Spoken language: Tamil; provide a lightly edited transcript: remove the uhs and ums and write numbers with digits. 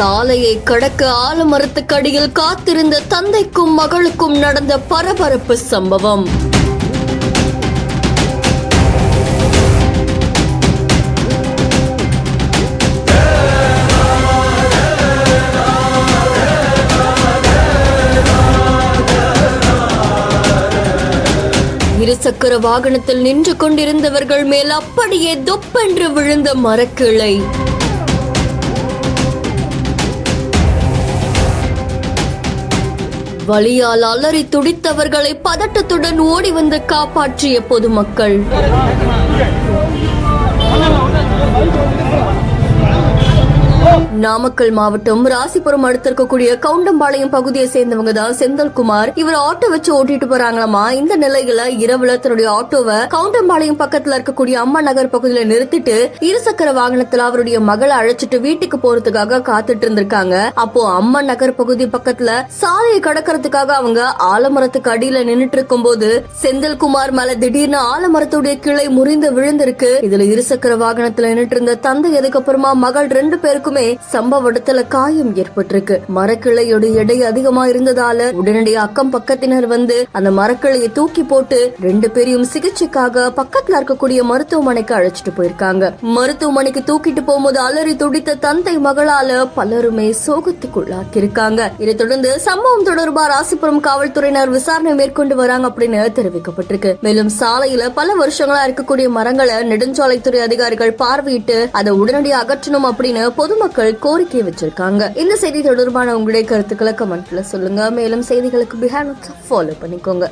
சாலையை கடக்க ஆலமரத்துக்கடியில் காத்திருந்த தந்தைக்கும் மகளுக்கும் நடந்த பரபரப்பு சம்பவம். இருசக்கர வாகனத்தில் நின்று கொண்டிருந்தவர்கள் மேல் அப்படியே தொப்பென்று விழுந்த மரக்கிளை. வலியால் அலறி துடித்தவர்களை பதட்டத்துடன் ஓடி வந்து காப்பாற்றிய பொதுமக்கள். நாமக்கல் மாவட்டம் ராசிபுரம் அடுத்து இருக்கக்கூடிய கவுண்டம்பாளையம் பகுதியை சேர்ந்தவங்க தான் செந்தில்குமார். இவர் ஆட்டோ வச்சு ஓட்டிட்டு போறாங்களாமா. இந்த நிலையில இரவுல தன்னுடைய ஆட்டோவை கவுண்டம்பாளையம் பக்கத்துல இருக்கக்கூடிய அம்மா நகர் பகுதியில நிறுத்திட்டு இருசக்கர வாகனத்துல அவருடைய மகளை அழைச்சிட்டு வீட்டுக்கு போறதுக்காக காத்துட்டு இருந்திருக்காங்க. அப்போ அம்மா நகர் பகுதி பக்கத்துல சாலையை கடக்கிறதுக்காக அவங்க ஆலமரத்துக்கு அடியில நின்னுட்டு இருக்கும் போது செந்தில்குமார் மேல திடீர்னு ஆலமரத்துடைய கிளை முறிந்து விழுந்திருக்கு. இதுல இருசக்கர வாகனத்துல நின்னுட்டு இருந்த தந்தை, அதுக்கப்புறமா மகள் 2 பேருக்குமே சம்பவ இடத்துல காயம் ஏற்பட்டிருக்கு. மரக்கிளையோட எடை அதிகமா இருந்ததால உடனடியாக அக்கம் பக்கத்தினர் வந்து அந்த மரக்கிளையை தூக்கி போட்டு 2 பேரையும் சிகிச்சைக்காக பக்கத்துல இருக்கக்கூடிய மருத்துவமனைக்கு அழைச்சிட்டு போயிருக்காங்க. மருத்துவமனைக்கு தூக்கிட்டு போகும்போது அலறி துடித்த தந்தை மகளால பலருமே சோகத்துக்குள்ளாக்கி இருக்காங்க. இதை தொடர்ந்து சம்பவம் தொடர்பா ராசிபுரம் காவல்துறையினர் விசாரணை மேற்கொண்டு வராங்க அப்படின்னு தெரிவிக்கப்பட்டிருக்கு. மேலும் சாலையில பல வருஷங்களா இருக்கக்கூடிய மரங்களை நெடுஞ்சாலைத்துறை அதிகாரிகள் பார்வையிட்டு அதை உடனடியாக அகற்றணும் அப்படின்னு பொதுமக்கள் கோரிக்கை வச்சிருக்காங்க. இந்த செய்தி தொடர்பான உங்களுடைய கருத்துக்களை கமெண்ட்ல சொல்லுங்க. மேலும் செய்திகளுக்கு பிஹேண்ட் ஃபாலோ பண்ணிக்கோங்க.